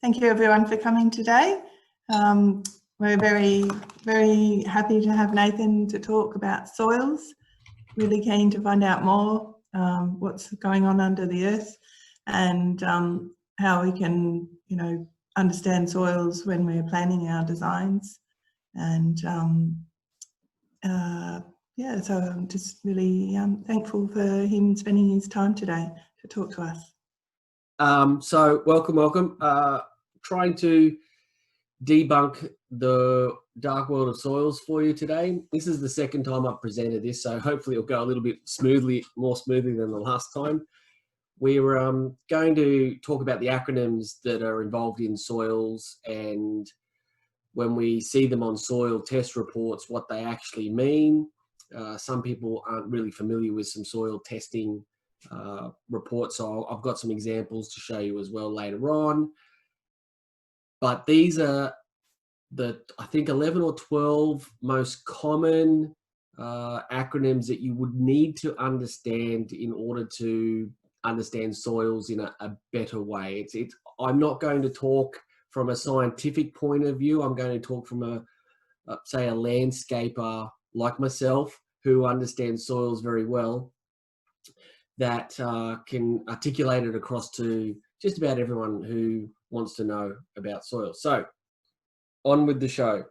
Thank you everyone for coming today. We're very happy to have Nathan to talk about soils. Really keen to find out more what's going on under the earth and how we can, understand soils when we're planning our designs. And yeah, so I'm just really thankful for him spending his time today to talk to us. So welcome. Trying to debunk the dark world of soils for you today. This is the second time I've presented this, so hopefully it'll go a little bit more smoothly than the last time. We're going to talk about the acronyms that are involved in soils, and when we see them on soil test reports, what they actually mean. Some people aren't really familiar with some soil testing reports, so I've got some examples to show you as well later on. But these are the, I think, 11 or 12 most common acronyms that you would need to understand in order to understand soils in a better way. I'm not going to talk from a scientific point of view. I'm going to talk from say a landscaper like myself who understands soils very well, that can articulate it across to just about everyone who wants to know about soil. So on with the show.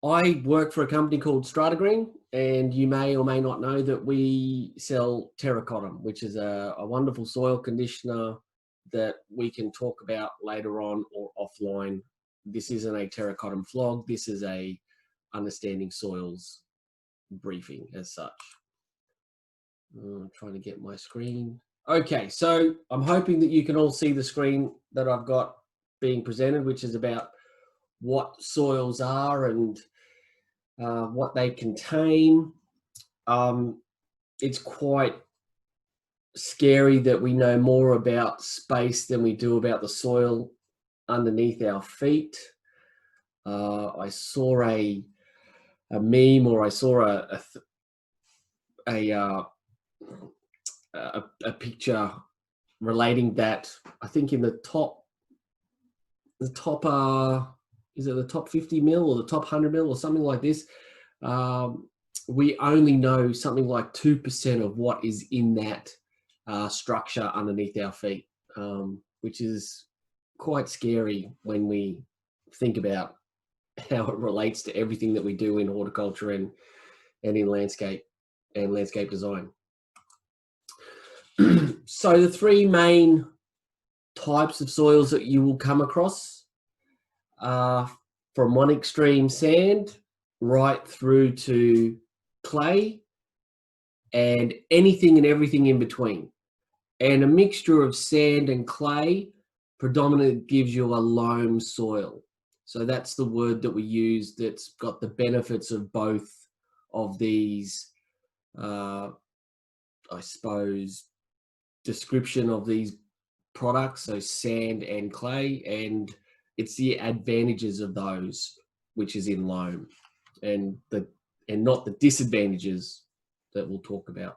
I work for a company called StrataGreen, and you may or may not know that we sell TerraCottem, which is a wonderful soil conditioner that we can talk about later on or offline. This isn't a TerraCottem vlog. This is a understanding soils briefing as such. I'm trying to get my screen. Okay, so I'm hoping that you can all see the screen that I've got being presented, which is about what soils are and what they contain. It's quite scary that we know more about space than we do about the soil underneath our feet. I saw a meme, or I saw a picture relating that, I think in the top is it the top 50 mil or the top 100 mil or something like this, we only know something like 2% of what is in that structure underneath our feet, which is quite scary when we think about how it relates to everything that we do in horticulture and in landscape and landscape design. So the three main types of soils that you will come across are from one extreme, sand, right through to clay and anything and everything in between. And a mixture of sand and clay predominantly gives you a loam soil. So that's the word that we use that's got the benefits of both of these, I suppose, description of these products, so sand and clay, and it's the advantages of those which is in loam, and not the disadvantages that we'll talk about.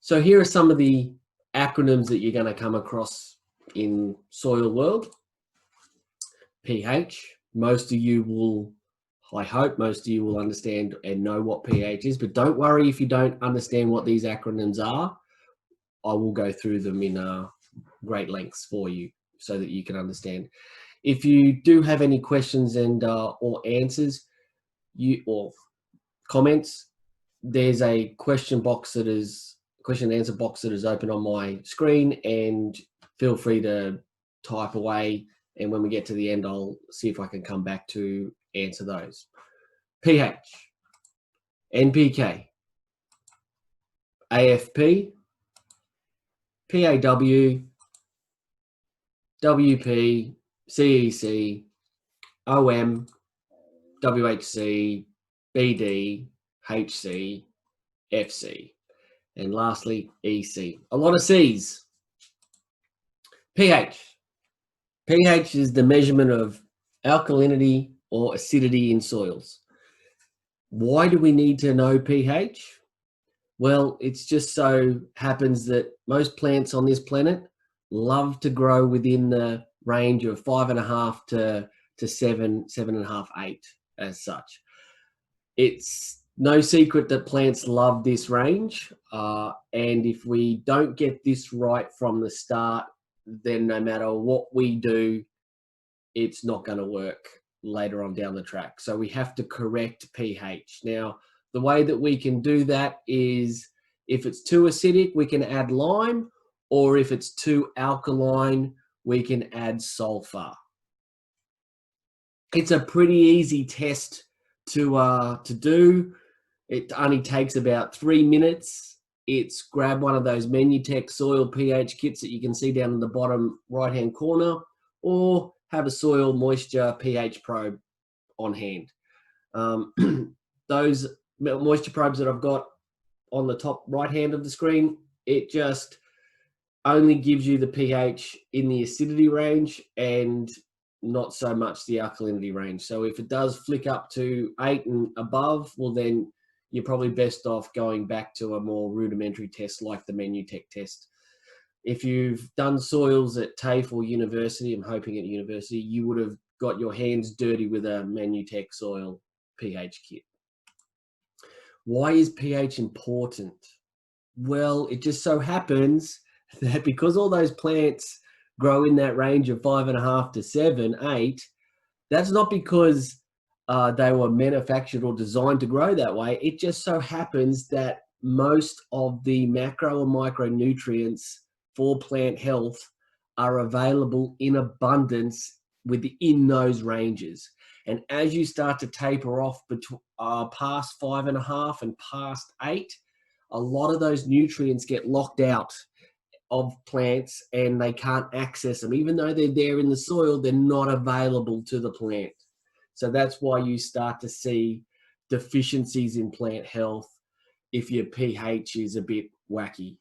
So here are some of the acronyms that you're going to come across in soil world. pH, most of you will, I hope most of you will understand and know what pH is, but don't worry if you don't understand what these acronyms are. I will go through them in great lengths for you so that you can understand. If you do have any questions and or answers, or comments, there's a question and answer box that is open on my screen, and feel free to type away. And when we get to the end, I'll see if I can come back to answer those. pH, NPK, AFP, PAW, WP, CEC, OM, WHC, BD, HC, FC, and lastly, EC. A lot of C's. pH. pH is the measurement of alkalinity or acidity in soils. Why do we need to know pH? Well, it's just so happens that most plants on this planet love to grow within the range of 5.5 to 7, 7.5, 8 as such. It's no secret that plants love this range. And if we don't get this right from the start, then no matter what we do, it's not going to work later on down the track. So we have to correct pH. Now, the way that we can do that is if it's too acidic, we can add lime, or if it's too alkaline, we can add sulfur. It's a pretty easy test to do. It only takes about 3 minutes. It's grab one of those Menutech soil pH kits that you can see down in the bottom right-hand corner, or have a soil moisture pH probe on hand. Those moisture probes that I've got on the top right hand of the screen, it just only gives you the pH in the acidity range and not so much the alkalinity range. So if it does flick up to 8 and above, well then you're probably best off going back to a more rudimentary test like the Menutech test. If you've done soils at TAFE or university, I'm hoping at university, you would have got your hands dirty with a Menutech soil pH kit. Why is pH important? Well, it just so happens that because all those plants grow in that range of 5.5 to 7, 8, that's not because they were manufactured or designed to grow that way. It just so happens that most of the macro and micronutrients for plant health are available in abundance within those ranges. And as you start to taper off past 5.5 and past 8, a lot of those nutrients get locked out of plants and they can't access them. Even though they're there in the soil, they're not available to the plant. So that's why you start to see deficiencies in plant health if your pH is a bit wacky.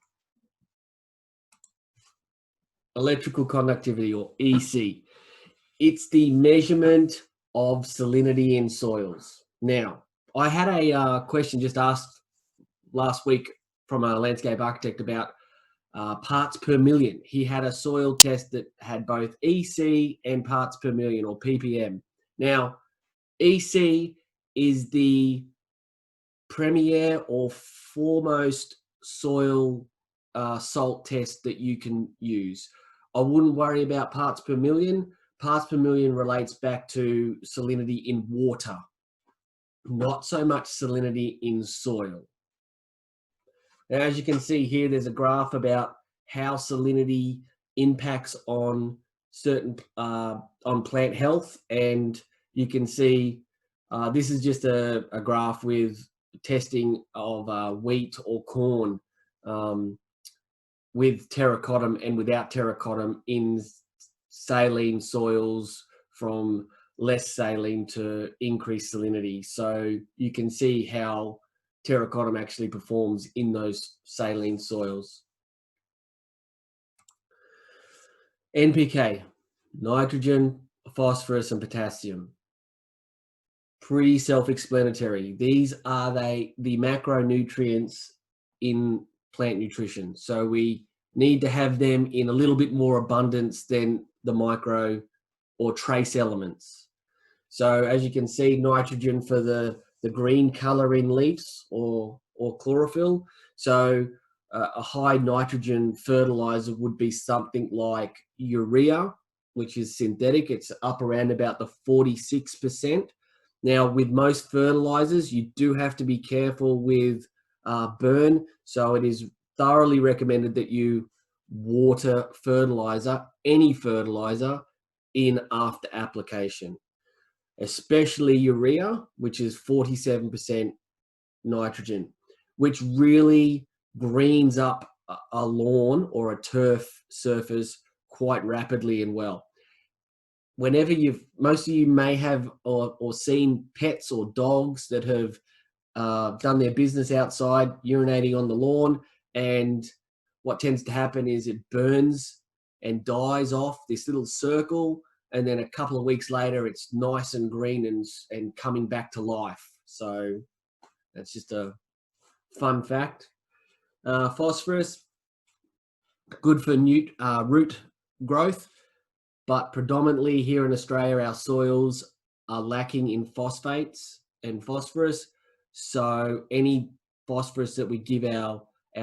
Electrical conductivity, or EC. It's the measurement of salinity in soils. Now, I had a question just asked last week from a landscape architect about parts per million. He had a soil test that had both EC and parts per million, or ppm. Now, EC is the premier or foremost soil salt test that you can use. I wouldn't worry about parts per million. Parts per million relates back to salinity in water, not so much salinity in soil. Now, as you can see here, there's a graph about how salinity impacts on certain on plant health, and you can see this is just a graph with testing of wheat or corn with TerraCottem and without TerraCottem in saline soils, from less saline to increased salinity. So you can see how TerraCottem actually performs in those saline soils. NPK, nitrogen, phosphorus, and potassium. Pretty self-explanatory. These are the macronutrients in plant nutrition. So we need to have them in a little bit more abundance than the micro or trace elements. So as you can see, nitrogen for the green color in leaves or chlorophyll. So a high nitrogen fertilizer would be something like urea, which is synthetic. It's up around about the 46%. Now, with most fertilizers, you do have to be careful with burn. So it is thoroughly recommended that you water fertilizer, any fertilizer, in after application, especially urea, which is 47% nitrogen, which really greens up a lawn or a turf surface quite rapidly and well. Whenever most of you may have or seen pets or dogs that have done their business outside, urinating on the lawn, and what tends to happen is it burns and dies off this little circle, and then a couple of weeks later it's nice and green and coming back to life. So that's just a fun fact. Phosphorus, good for root growth, but predominantly here in Australia, our soils are lacking in phosphates and phosphorus. So any phosphorus that we give our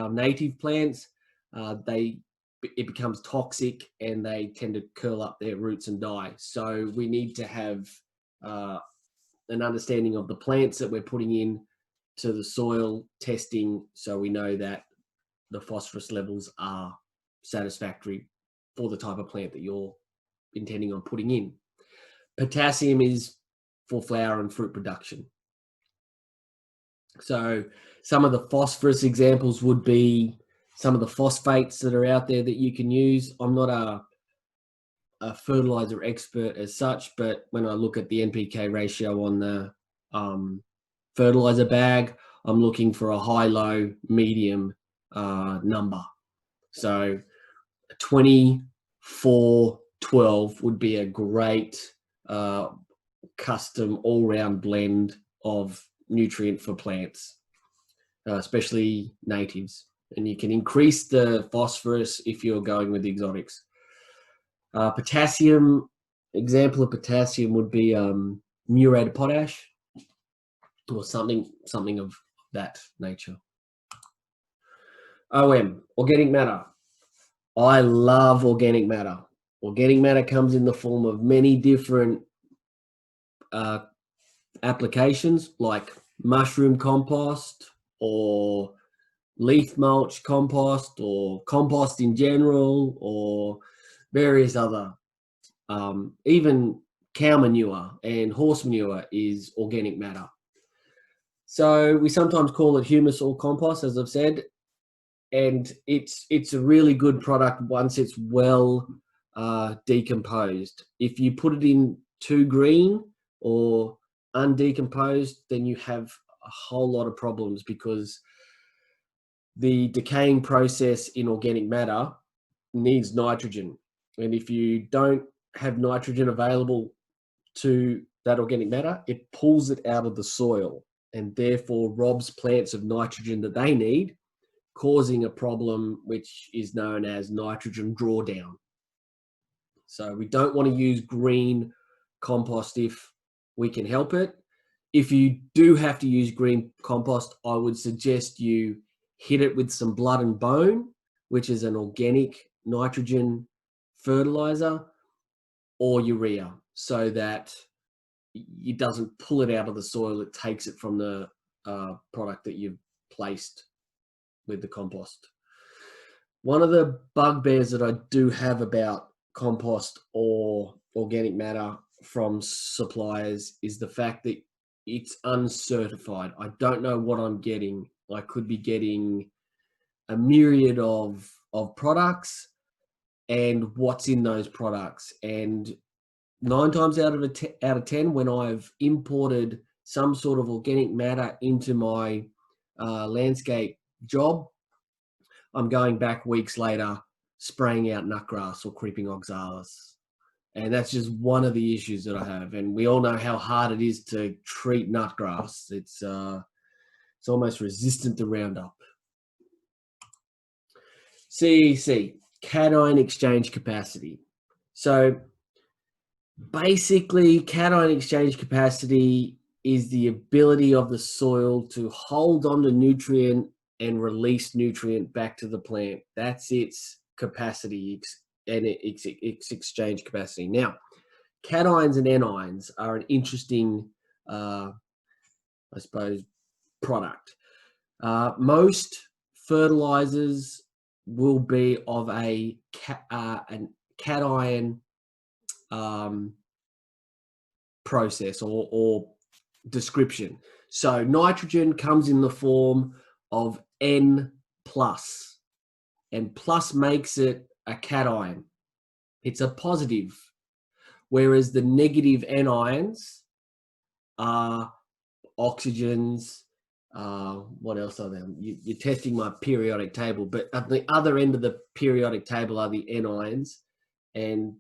native plants, it becomes toxic and they tend to curl up their roots and die. So we need to have an understanding of the plants that we're putting in to the soil testing, so we know that the phosphorus levels are satisfactory for the type of plant that you're intending on putting in. Potassium is for flower and fruit production. So some of the phosphorus examples would be some of the phosphates that are out there that you can use. I'm not a fertilizer expert as such, but when I look at the NPK ratio on the fertilizer bag, I'm looking for a high, low, medium number. So 24, 12 would be a great custom all-round blend of nutrient for plants, especially natives. And you can increase the phosphorus if you're going with exotics. Potassium, example of potassium would be muriate potash or something of that nature. OM, organic matter. I love organic matter. Organic matter comes in the form of many different applications, like mushroom compost or leaf mulch compost or compost in general, or various other, even cow manure and horse manure is organic matter. So we sometimes call it humus or compost, as I've said, and it's a really good product once it's well decomposed. If you put it in too green or undecomposed, then you have a whole lot of problems, because the decaying process in organic matter needs nitrogen. And if you don't have nitrogen available to that organic matter, it pulls it out of the soil and therefore robs plants of nitrogen that they need, causing a problem which is known as nitrogen drawdown. So we don't want to use green compost if we can help it. If you do have to use green compost, I would suggest you hit it with some blood and bone, which is an organic nitrogen fertilizer, or urea, so that it doesn't pull it out of the soil, it takes it from the product that you've placed with the compost. One of the bugbears that I do have about compost or organic matter from suppliers is the fact that it's uncertified. I don't know what I'm getting. I could be getting a myriad of products and what's in those products. And 9 times out of 10, when I've imported some sort of organic matter into my landscape job, I'm going back weeks later spraying out nutgrass or creeping oxalis. And that's just one of the issues that I have. And we all know how hard it is to treat nutgrass. It's almost resistant to Roundup. CEC, cation exchange capacity. So basically, cation exchange capacity is the ability of the soil to hold on to nutrient and release nutrient back to the plant. That's its capacity and its exchange capacity. Now, cations and anions are an interesting, I suppose, product. Most fertilizers will be of an cation process or description. So nitrogen comes in the form of N+, and plus makes it a cation. It's a positive, whereas the negative anions are oxygens. What else are there? You're testing my periodic table, but at the other end of the periodic table are the anions and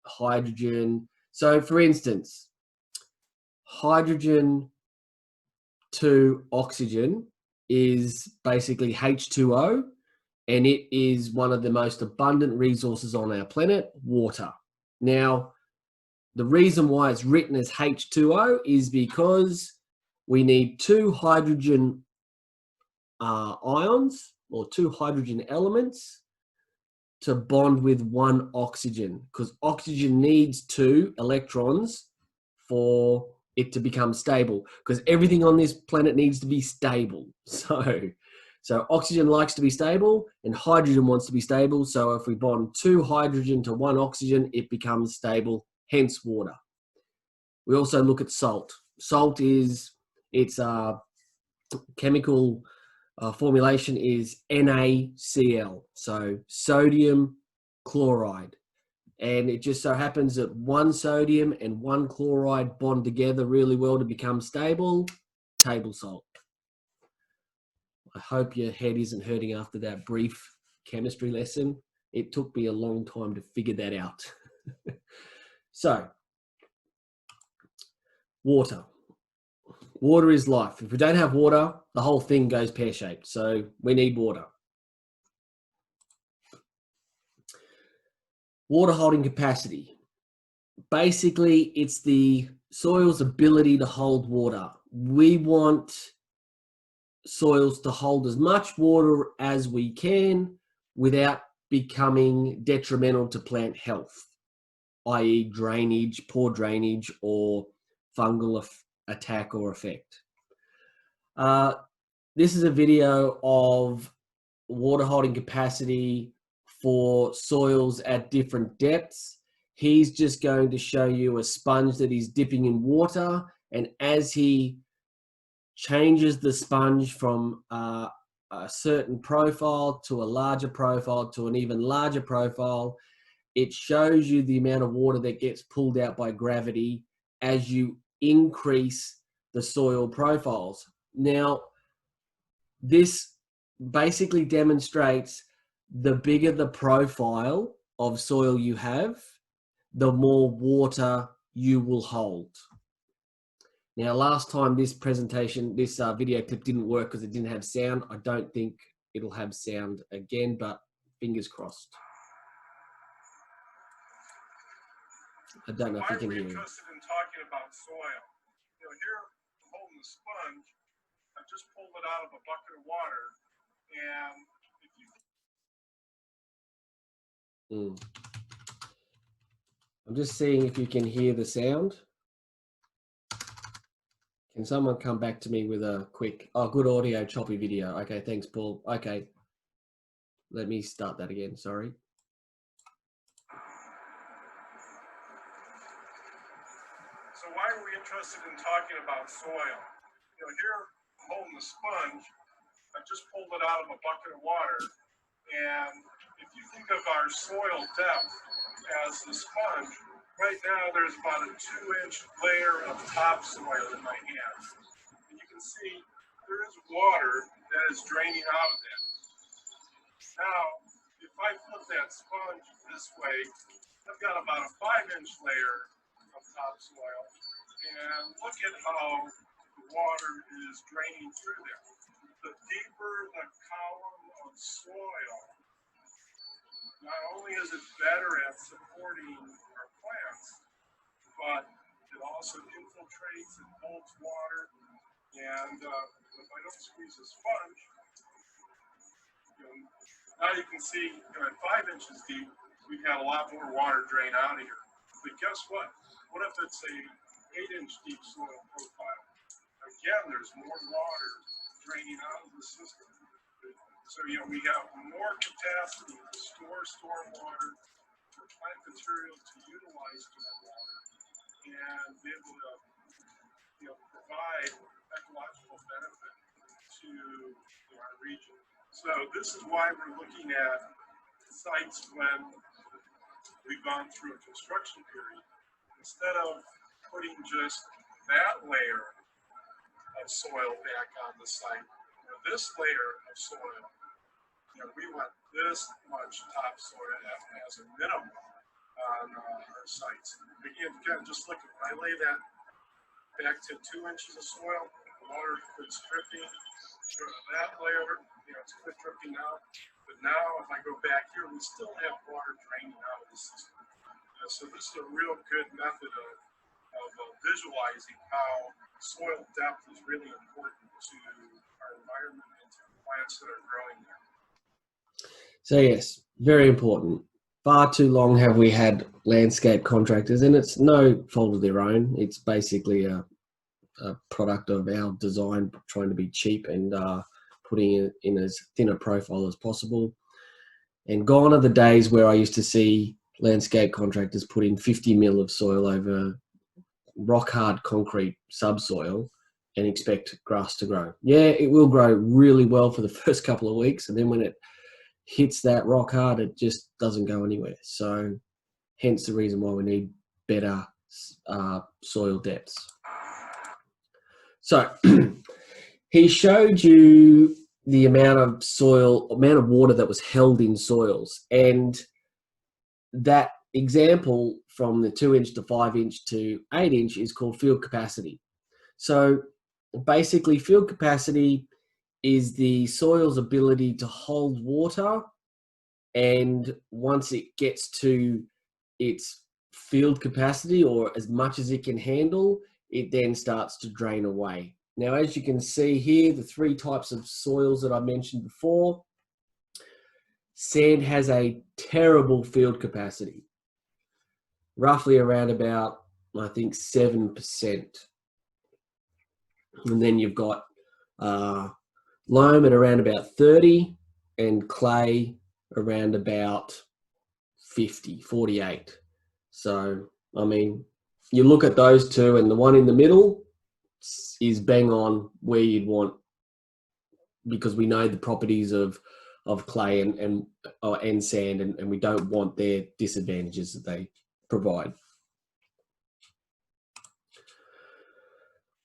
hydrogen. So for instance, hydrogen to oxygen is basically H2O, and it is one of the most abundant resources on our planet, water. Now, the reason why it's written as H2O is because we need 2 hydrogen ions, or 2 hydrogen elements, to bond with 1 oxygen, because oxygen needs 2 electrons for it to become stable, because everything on this planet needs to be stable. So oxygen likes to be stable and hydrogen wants to be stable. So if we bond 2 hydrogen to 1 oxygen, it becomes stable, hence water. We also look at salt. Salt is, its chemical formulation is NaCl, so sodium chloride. And it just so happens that 1 sodium and 1 chloride bond together really well to become stable, table salt. I hope your head isn't hurting after that brief chemistry lesson. It took me a long time to figure that out. So, water. Water is life. If we don't have water, the whole thing goes pear-shaped. So we need water. Water holding capacity. Basically, it's the soil's ability to hold water. We want soils to hold as much water as we can without becoming detrimental to plant health, i.e. drainage, poor drainage, or fungal attack or effect. This is a video of water holding capacity for soils at different depths. He's just going to show you a sponge that he's dipping in water, and as he changes the sponge from a certain profile to a larger profile to an even larger profile, it shows you the amount of water that gets pulled out by gravity as you increase the soil profiles. Now, this basically demonstrates the bigger the profile of soil you have, the more water you will hold. Now, last time this presentation, this video clip didn't work because it didn't have sound. I don't think it'll have sound again, but fingers crossed. I don't know if you can hear me. Why are we interested in talking about soil? You know, here I'm holding the sponge. I just pulled it out of a bucket of water, and if you I'm just seeing if you can hear the sound. Can someone come back to me with a quick, good audio, choppy video. Okay, thanks, Paul. Okay, let me start that again, sorry. So why are we interested in talking about soil? You know, here I'm holding the sponge. I just pulled it out of a bucket of water, and if you think of our soil depth as the sponge, right now there's about a 2-inch layer of topsoil in my hand. And you can see there is water that is draining out of that. Now, if I flip that sponge this way, I've got about a 5-inch layer of topsoil. And look at how the water is draining through there. The deeper the column of soil, not only is it better at supporting our plants, but it also infiltrates and holds water. And if I don't squeeze a sponge, now you can see at 5 inches deep, we've got a lot more water drain out of here. But guess what? What if it's a 8-inch deep soil profile? Again, there's more water draining out of the system. So, you know, we have more capacity to store stormwater, for plant material to utilize stormwater, and be able to, you know, provide ecological benefit to our region. So this is why we're looking at sites when we've gone through a construction period. Instead of putting just that layer of soil back on the site, or this layer of soil, you know, we want this much topsoil as a minimum on our sites. Again, just look, if I lay that back to 2 inches of soil, the water quits dripping. That layer, you know, it's quit dripping now. But now, if I go back here, we still have water draining out of the system. So this is a real good method of visualizing how soil depth is really important to our environment and to the plants that are growing there. So yes, very important. Far too long have we had landscape contractors, and it's no fault of their own. It's basically a product of our design, trying to be cheap and putting it in as thin a profile as possible. And gone are the days where I used to see landscape contractors put in 50 mil of soil over rock hard concrete subsoil and expect grass to grow. Yeah, it will grow really well for the first couple of weeks, and then when it hits that rock hard, it just doesn't go anywhere. So hence the reason why we need better soil depths. So he showed you the amount of water that was held in soils, and that example from the 2-inch to 5-inch to 8-inch is called field capacity. So basically, field capacity is the soil's ability to hold water, and once it gets to its field capacity, or as much as it can handle, it then starts to drain away. Now, as you can see here, the 3 types of soils that I mentioned before, sand has a terrible field capacity, roughly around about, I think, 7%. And then you've got loam at around about 30, and clay around about 50, 48. So, I mean, you look at those two, and the one in the middle is bang on where you'd want, because we know the properties of clay and sand, and we don't want their disadvantages that they provide.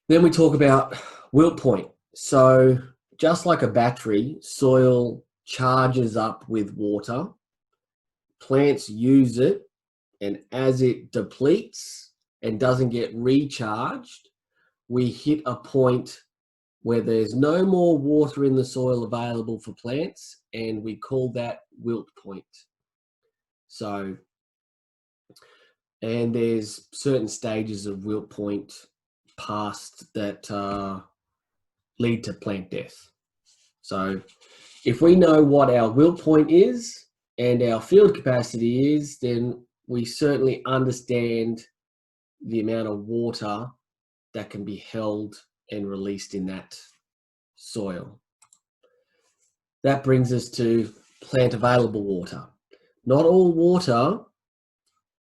Then we talk about wilt point. So just like a battery, soil charges up with water. Plants use it, and as it depletes and doesn't get recharged, we hit a point where there's no more water in the soil available for plants, and we call that wilt point. So, and there's certain stages of wilt point past that lead to plant death. So if we know what our wilt point is and our field capacity is, then we certainly understand the amount of water that can be held and released in that soil. That brings us to plant available water. Not all water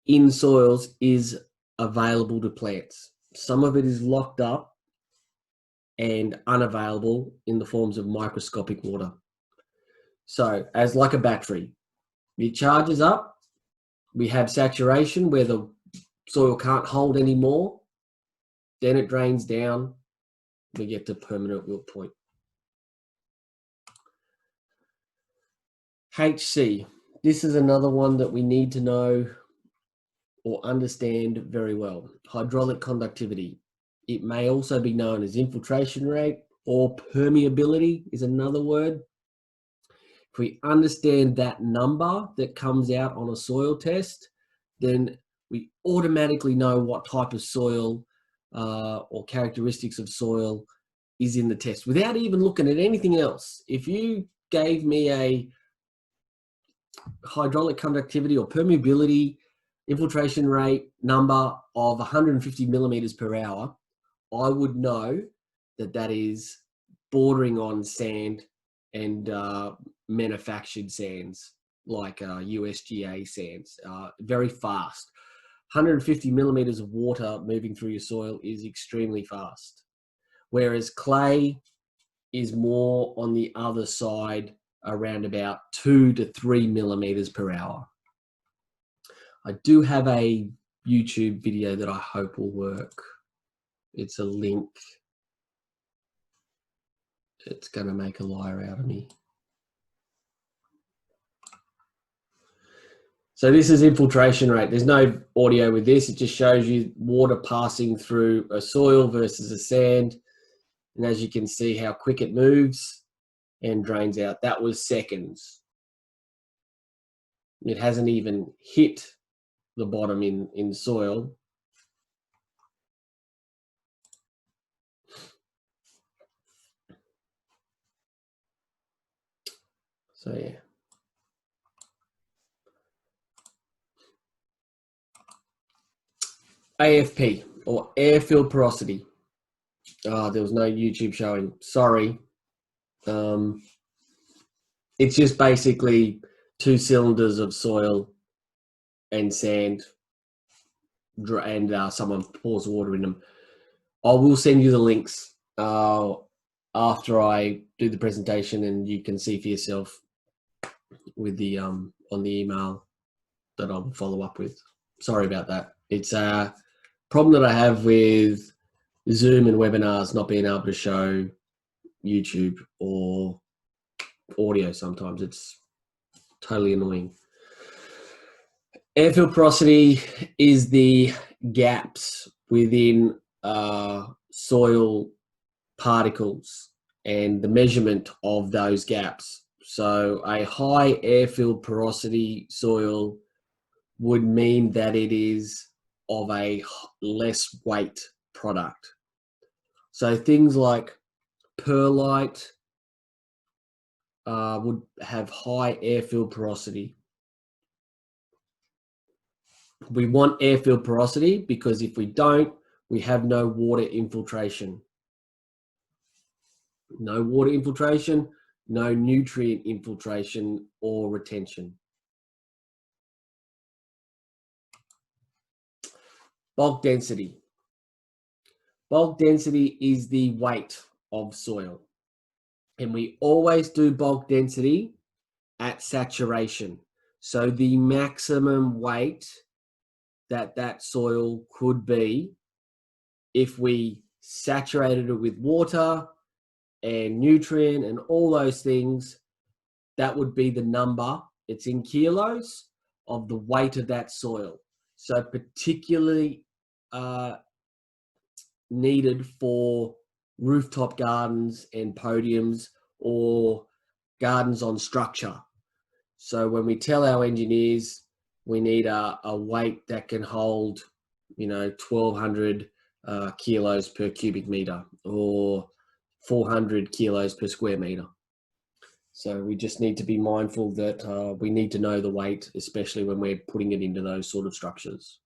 in soils is available to plants. Some of it is locked up and unavailable in the forms of microscopic water. So, as like a battery, it charges up, we have saturation where the soil can't hold anymore, then it drains down, we get to permanent wilt point. HC, this is another one that we need to know or understand very well. Hydraulic conductivity. It may also be known as infiltration rate, or permeability is another word. If we understand that number that comes out on a soil test, then we automatically know what type of soil or characteristics of soil is in the test without even looking at anything else. If you gave me a hydraulic conductivity or permeability infiltration rate number of 150 millimeters per hour, I would know that that is bordering on sand and manufactured sands like USGA sands, very fast. 150 millimeters of water moving through your soil is extremely fast. Whereas clay is more on the other side, around about 2 to 3 millimeters per hour. I do have a YouTube video that I hope will work. It's a link. It's going to make a liar out of me. So this is infiltration rate. There's no audio with this. It just shows you water passing through a soil versus a sand. And as you can see how quick it moves and drains out. That was seconds. It hasn't even hit the bottom in soil. So yeah. AFP, or Airfield Porosity. There was no YouTube showing. Sorry. It's just basically 2 cylinders of soil and sand, and someone pours water in them. I will send you the links after I do the presentation, and you can see for yourself with the on the email that I'll follow up with. Sorry about that. It's a problem that I have with Zoom and webinars not being able to show YouTube or audio sometimes. It's totally annoying. Airfield porosity is the gaps within soil particles and the measurement of those gaps. So a high airfield porosity soil would mean that it is of a less weight product. So things like perlite would have high airfield porosity. We want airfield porosity because if we don't, we have no water infiltration. No water infiltration, no nutrient infiltration or retention. Bulk density. Bulk density is the weight of soil. And we always do bulk density at saturation. So the maximum weight that soil could be if we saturated it with water and nutrient and all those things, that would be the number. It's in kilos of the weight of that soil. So particularly needed for rooftop gardens and podiums or gardens on structure. So when we tell our engineers we need a weight that can hold, 1,200 kilos per cubic meter or 400 kilos per square meter. So we just need to be mindful that we need to know the weight, especially when we're putting it into those sort of structures.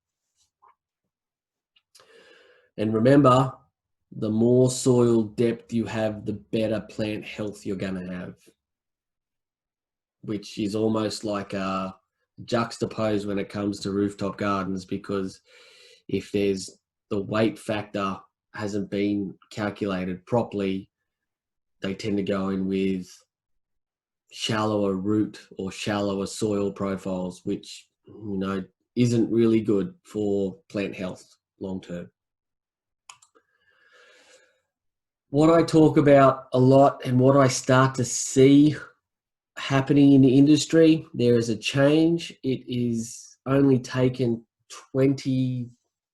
And remember, the more soil depth you have, the better plant health you're going to have, which is almost like a juxtapose when it comes to rooftop gardens, because if there's the weight factor hasn't been calculated properly, they tend to go in with shallower root or shallower soil profiles, which isn't really good for plant health long term. What I talk about a lot and what I start to see happening in the industry, there is a change. It is only taken 20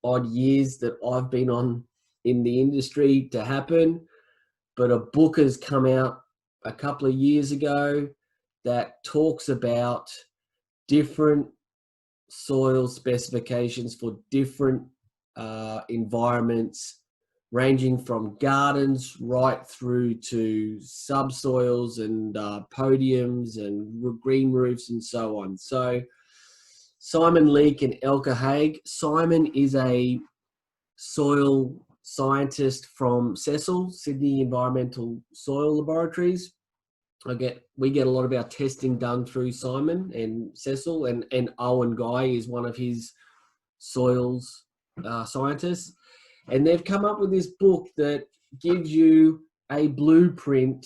odd years that I've been on in the industry to happen, but a book has come out a couple of years ago that talks about different soil specifications for different environments, ranging from gardens right through to subsoils and podiums and green roofs and so on. So Simon Leake and Elke Haig. Simon is a soil scientist from CESL, Sydney Environmental Soil Laboratories. We get a lot of our testing done through Simon and CESL, and Owen Guy is one of his soils scientists. And they've come up with this book that gives you a blueprint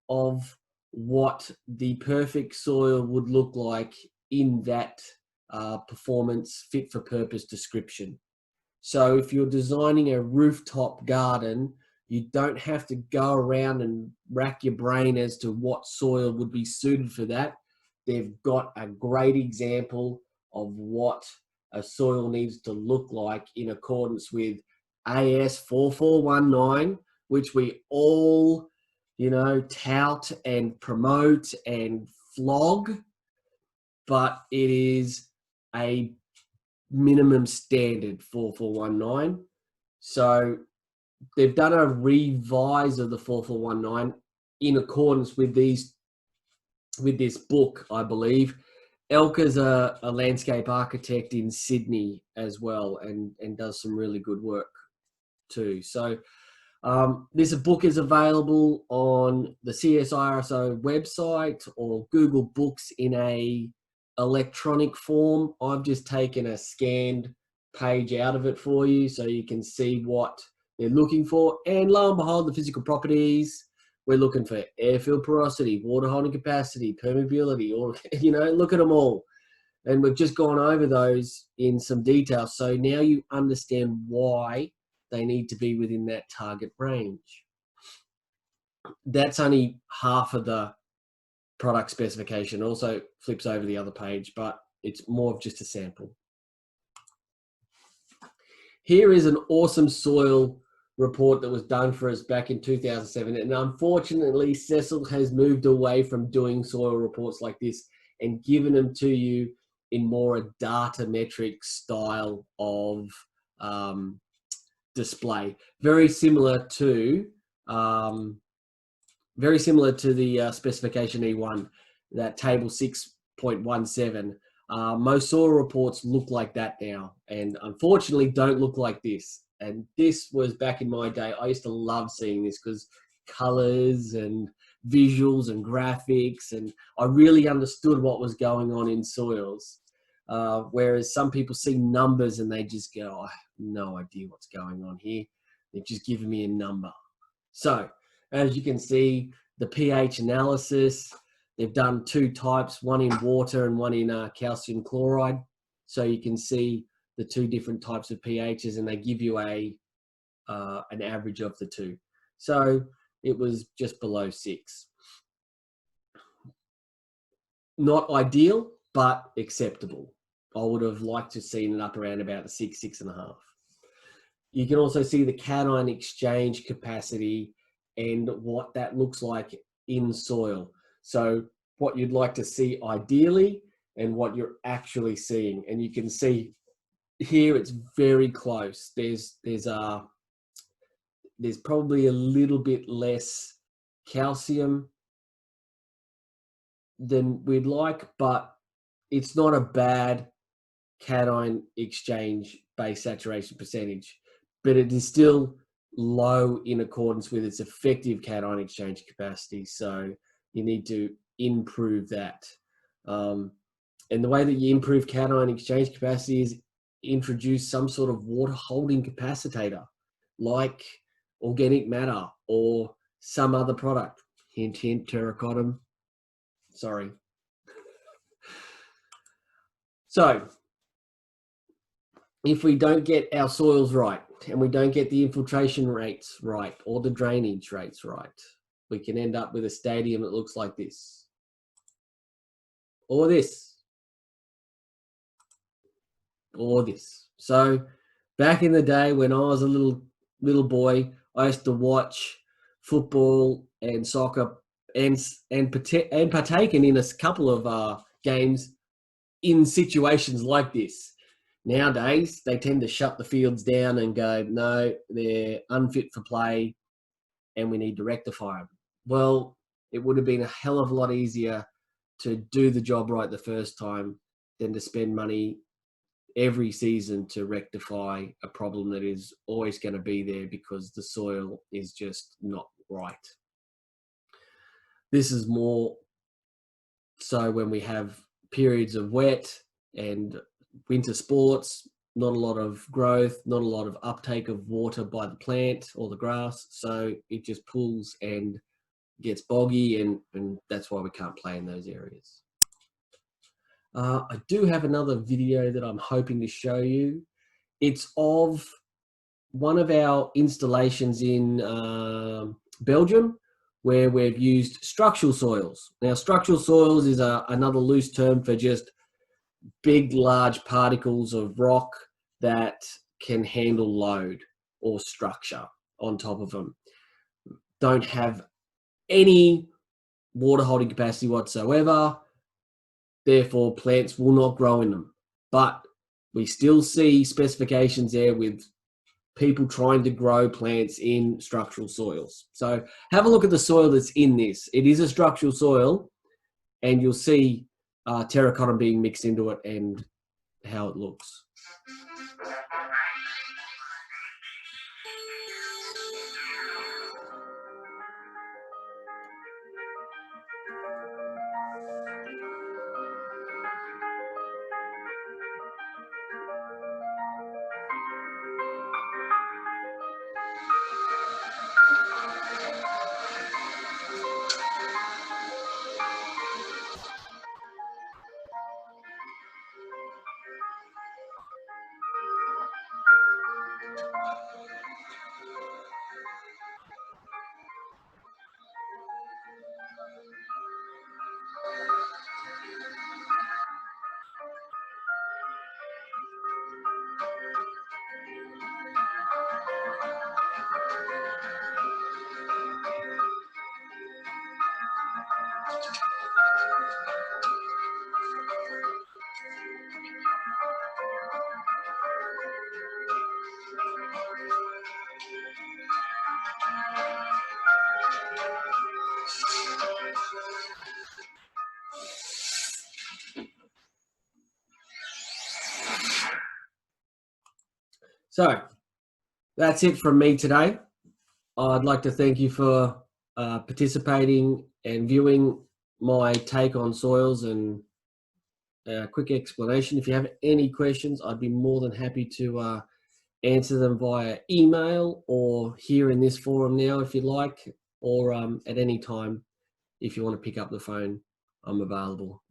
of what the perfect soil would look like in that performance fit for purpose description. So if you're designing a rooftop garden, you don't have to go around and rack your brain as to what soil would be suited for that. They've got a great example of what a soil needs to look like in accordance with AS 4419, which we all, tout and promote and flog. but it is a minimum standard 4419. So they've done a revise of the 4419 in accordance with this book, I believe. Elka's a landscape architect in Sydney as well, and does some really good work too. So this book is available on the CSIRO website or Google Books in a electronic form. I've just taken a scanned page out of it for you so you can see what they're looking for. And lo and behold, the physical properties, we're looking for airfield porosity, water holding capacity, permeability, or, you know, look at them all. And we've just gone over those in some detail. So now you understand why they need to be within that target range. That's only half of the product specification. Also flips over the other page, but it's more of just a sample. Here is an awesome soil report that was done for us back in 2007. And unfortunately, Cecil has moved away from doing soil reports like this and given them to you in more a data metric style of display. Very similar to the specification E1, that table 6.17. Most soil reports look like that now, and unfortunately don't look like this. And this was back in my day. I used to love seeing this because colors and visuals and graphics, and I really understood what was going on in soils. Whereas some people see numbers and they just go, I have no idea what's going on here. They're just giving me a number. So as you can see, the pH analysis, they've done two types, one in water and one in calcium chloride. So you can see the two different types of pHs, and they give you an average of the two. So it was just below 6. Not ideal, but acceptable. I would have liked to have seen it up around about the 6, 6.5. You can also see the cation exchange capacity and what that looks like in soil. So what you'd like to see ideally and what you're actually seeing. And you can see here it's very close. There's probably a little bit less calcium than we'd like, but it's not a bad cation exchange base saturation percentage, but it is still low in accordance with its effective cation exchange capacity. So you need to improve that. And the way that you improve cation exchange capacity is introduce some sort of water holding capacitator like organic matter or some other product. Hint, hint, TerraCottem. Sorry. So if we don't get our soils right and we don't get the infiltration rates right or the drainage rates right, we can end up with a stadium that looks like this or this or this. So back in the day when I was a little boy, I used to watch football and soccer and partaken in a couple of games in situations like this. Nowadays, they tend to shut the fields down and go, no, they're unfit for play and we need to rectify them. Well, it would have been a hell of a lot easier to do the job right the first time than to spend money every season to rectify a problem that is always going to be there because the soil is just not right. This is more so when we have periods of wet and winter sports, not a lot of growth, not a lot of uptake of water by the plant or the grass. So it just pools and gets boggy, and that's why we can't play in those areas. I do have another video that I'm hoping to show you. It's of one of our installations in Belgium where we've used structural soils. Now, structural soils is another loose term for just big, large particles of rock that can handle load or structure on top of them. Don't have any water holding capacity whatsoever. therefore plants will not grow in them. But we still see specifications there with people trying to grow plants in structural soils. So have a look at the soil that's in this. It is a structural soil, and you'll see TerraCottem being mixed into it and how it looks. So that's it from me today. I'd like to thank you for participating and viewing my take on soils and a quick explanation. If you have any questions, I'd be more than happy to answer them via email or here in this forum now if you'd like, or at any time if you want to pick up the phone, I'm available.